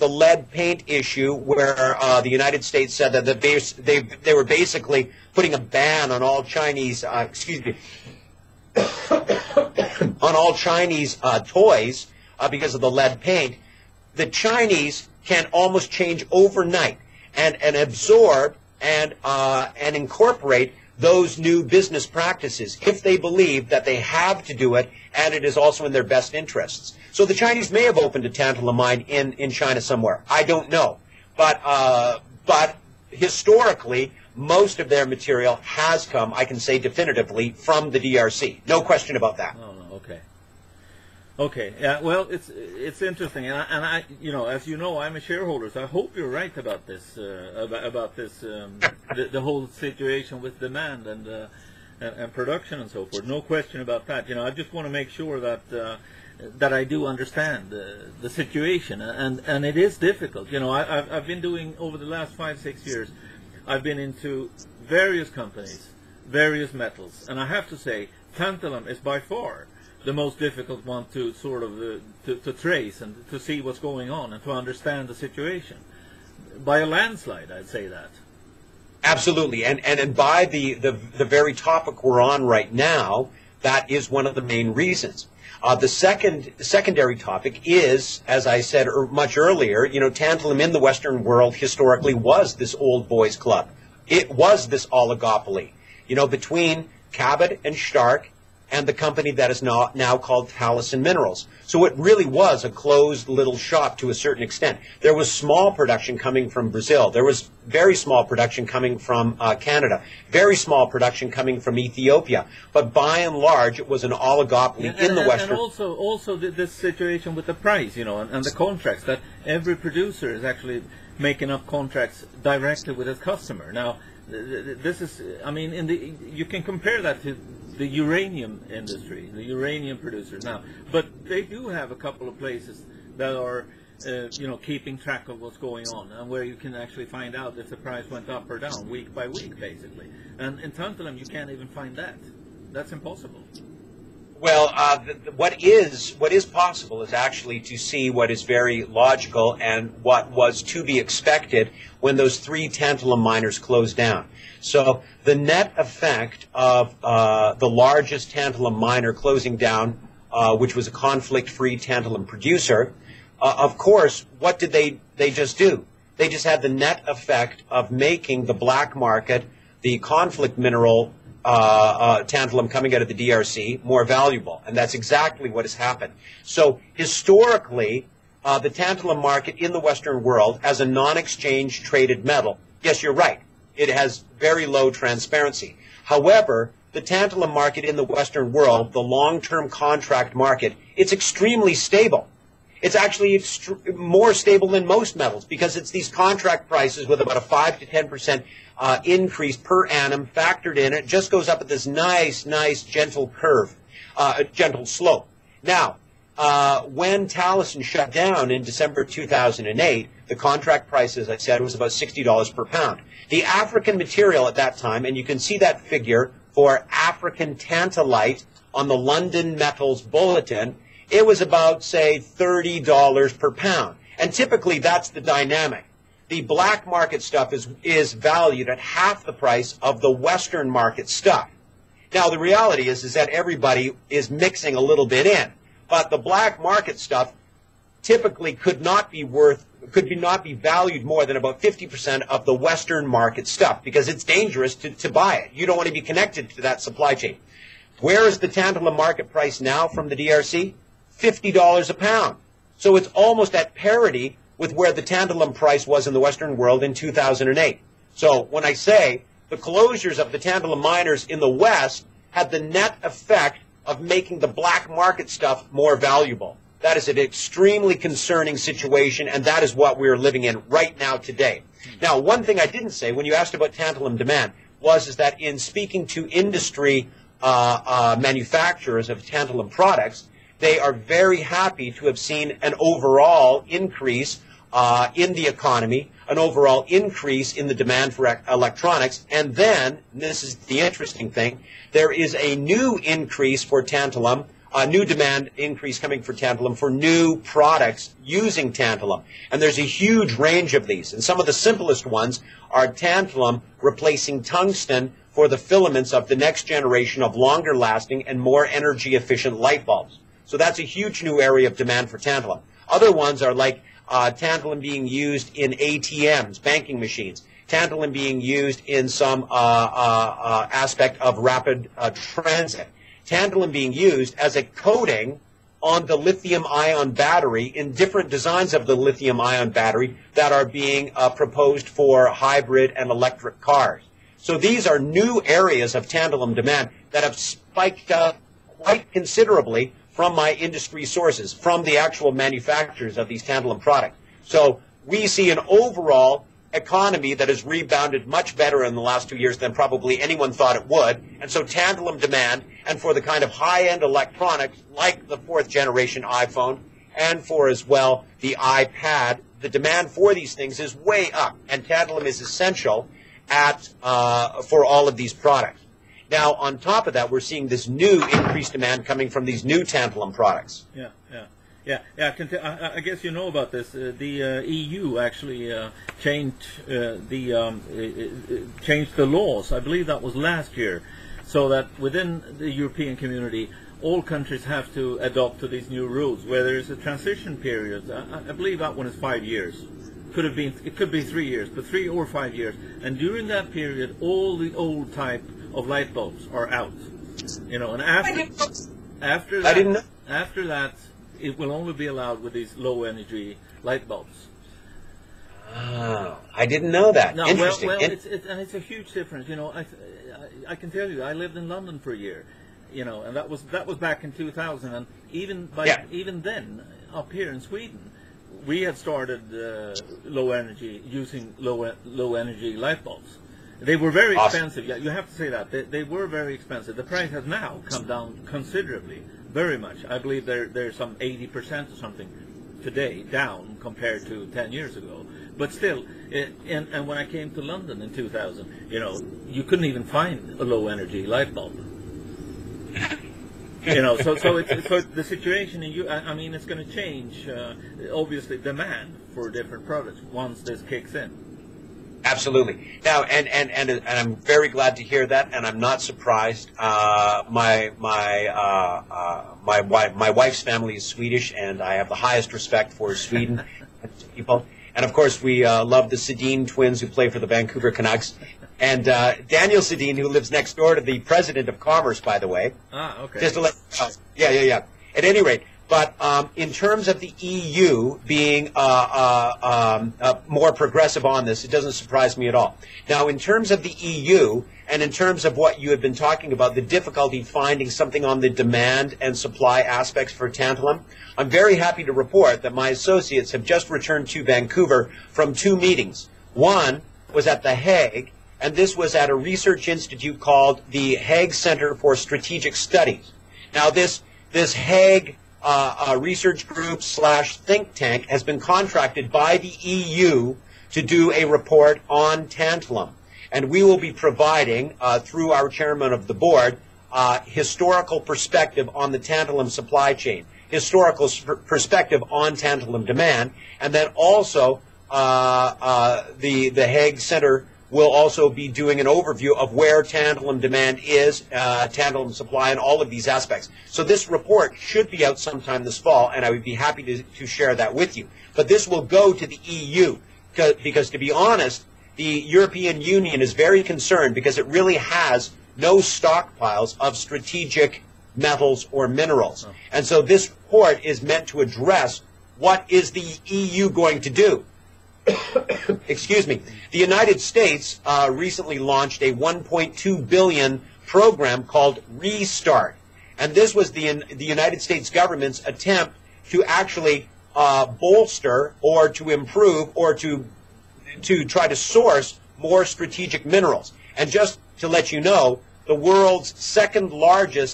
the lead paint issue, where the United States said that they were basically putting a ban on all Chinese, on all Chinese toys because of the lead paint. The Chinese can almost change overnight and absorb and incorporate those new business practices if they believe that they have to do it and it is also in their best interests. So the Chinese may have opened a tantalum mine in China somewhere. I don't know. But historically, most of their material has come, I can say definitively, from the DRC. No question about that. Oh, no, okay. Okay. Yeah. Well, it's interesting, and I, you know, as you know, I'm a shareholder, so I hope you're right about this, the whole situation with demand and production and so forth. No question about that. You know, I just want to make sure that that I do understand the situation, and it is difficult. You know, I've been doing over the last 5-6 years. I've been into various companies, various metals, and I have to say, tantalum is by far the most difficult one to sort of to trace and to see what's going on and to understand the situation. By a landslide, I'd say that. Absolutely, and by the very topic we're on right now, that is one of the main reasons. The secondary topic is, as I said much earlier, you know, tantalum in the Western world historically was this old boys club. It was this oligopoly, you know, between Cabot and Stark and the company that is now called Talison Minerals. So it really was a closed little shop to a certain extent. There was small production coming from Brazil. There was very small production coming from Canada. Very small production coming from Ethiopia. But by and large, it was an oligopoly in the Western. And also this situation with the price, you know, and the contracts, that every producer is actually making up contracts directly with his customer. Now, this is, I mean, you can compare that to the uranium industry, the uranium producers now, but they do have a couple of places that are, you know, keeping track of what's going on and where you can actually find out if the price went up or down week by week, basically. And in tantalum, you can't even find that. That's impossible. Well, what is possible is actually to see what is very logical and what was to be expected when those 3 tantalum miners closed down. So the net effect of the largest tantalum miner closing down, which was a conflict-free tantalum producer, of course, what did they just do? They just had the net effect of making the black market, the conflict mineral tantalum coming out of the DRC, more valuable. And that's exactly what has happened. So historically, the tantalum market in the Western world as a non-exchange traded metal, yes, you're right, it has very low transparency. However, the tantalum market in the Western world, the long-term contract market, it's extremely stable. It's actually more stable than most metals because it's these contract prices with about a 5 to 10% increase per annum factored in. It just goes up at this nice, gentle curve, gentle slope. Now, when Talison shut down in December 2008, the contract price, as I said, was about $60 per pound. The African material at that time, and you can see that figure for African tantalite on the London Metals Bulletin, it was about, say, $30 per pound. And typically that's the dynamic. The black market stuff is valued at half the price of the Western market stuff. Now, the reality is that everybody is mixing a little bit in. But the black market stuff typically could not be valued more than about 50% of the Western market stuff because it's dangerous to buy it. You don't want to be connected to that supply chain. Where is the tantalum market price now from the DRC? $50 a pound. So it's almost at parity with where the tantalum price was in the Western world in 2008. So when I say the closures of the tantalum miners in the West had the net effect of making the black market stuff more valuable. That is an extremely concerning situation, and that is what we're living in right now today. Now, one thing I didn't say when you asked about tantalum demand is that in speaking to industry manufacturers of tantalum products, they are very happy to have seen an overall increase in the economy, an overall increase in the demand for electronics, and then, and this is the interesting thing, there is a new increase for tantalum new demand increase coming for tantalum for new products using tantalum. And there's a huge range of these. And some of the simplest ones are tantalum replacing tungsten for the filaments of the next generation of longer lasting and more energy efficient light bulbs. So that's a huge new area of demand for tantalum. Other ones are like tantalum being used in ATMs, banking machines, tantalum being used in some aspect of rapid transit, tantalum being used as a coating on the lithium-ion battery in different designs of the lithium-ion battery that are being proposed for hybrid and electric cars. So these are new areas of tantalum demand that have spiked up quite considerably from my industry sources, from the actual manufacturers of these tantalum products. So we see an overall economy that has rebounded much better in the last 2 years than probably anyone thought it would. And so tantalum demand, and for the kind of high-end electronics like the 4th generation iPhone, and for as well the iPad, the demand for these things is way up, and tantalum is essential for all of these products. Now, on top of that, we're seeing this new increased demand coming from these new tantalum products. I guess you know about this. The EU actually changed the laws. I believe that was last year, so that within the European community, all countries have to adopt to these new rules. Where there is a transition period, I believe that one is 5 years. It could be 3 years, but 3 or 5 years. And during that period, all the old type of light bulbs are out. You know, and after that, it will only be allowed with these low energy light bulbs. Oh, I didn't know that. No, interesting. Well, it's a huge difference. You know, I can tell you, I lived in London for a year. You know, and that was back in 2000. And even then, up here in Sweden, we had started using low energy light bulbs. They were very expensive. Yeah, you have to say that they were very expensive. The price has now come down considerably, very much. I believe they're some 80% or something today down compared to 10 years ago. But still, and when I came to London in 2000, you know, you couldn't even find a low energy light bulb. You know, so the situation in I mean, it's going to change. Obviously, demand for different products once this kicks in. Absolutely. Now, and I'm very glad to hear that, and I'm not surprised. My wife's family is Swedish, and I have the highest respect for Sweden people. And of course, we love the Sedin twins who play for the Vancouver Canucks. And Daniel Sedin, who lives next door to the president of Commerce, by the way. Okay. Just to let yeah. At any rate, but in terms of the EU being more progressive on this, it doesn't surprise me at all. Now, in terms of the EU, and in terms of what you have been talking about, the difficulty finding something on the demand and supply aspects for tantalum, I'm very happy to report that my associates have just returned to Vancouver from 2 meetings. One was at The Hague, and this was at a research institute called the Hague Center for Strategic Studies. Now, this Hague research group / think tank has been contracted by the EU to do a report on tantalum. And we will be providing, through our chairman of the board, historical perspective on the tantalum supply chain, historical perspective on tantalum demand, and then also the Hague Center will also be doing an overview of where tantalum demand is, tantalum supply, and all of these aspects. So this report should be out sometime this fall, and I would be happy to share that with you. But this will go to the EU, because to be honest, the European Union is very concerned because it really has no stockpiles of strategic metals or minerals. And so this report is meant to address what is the EU going to do. Excuse me. The United States recently launched a $1.2 billion program called Restart. And this was the United States government's attempt to actually bolster or to improve or to try to source more strategic minerals. And just to let you know, the world's second largest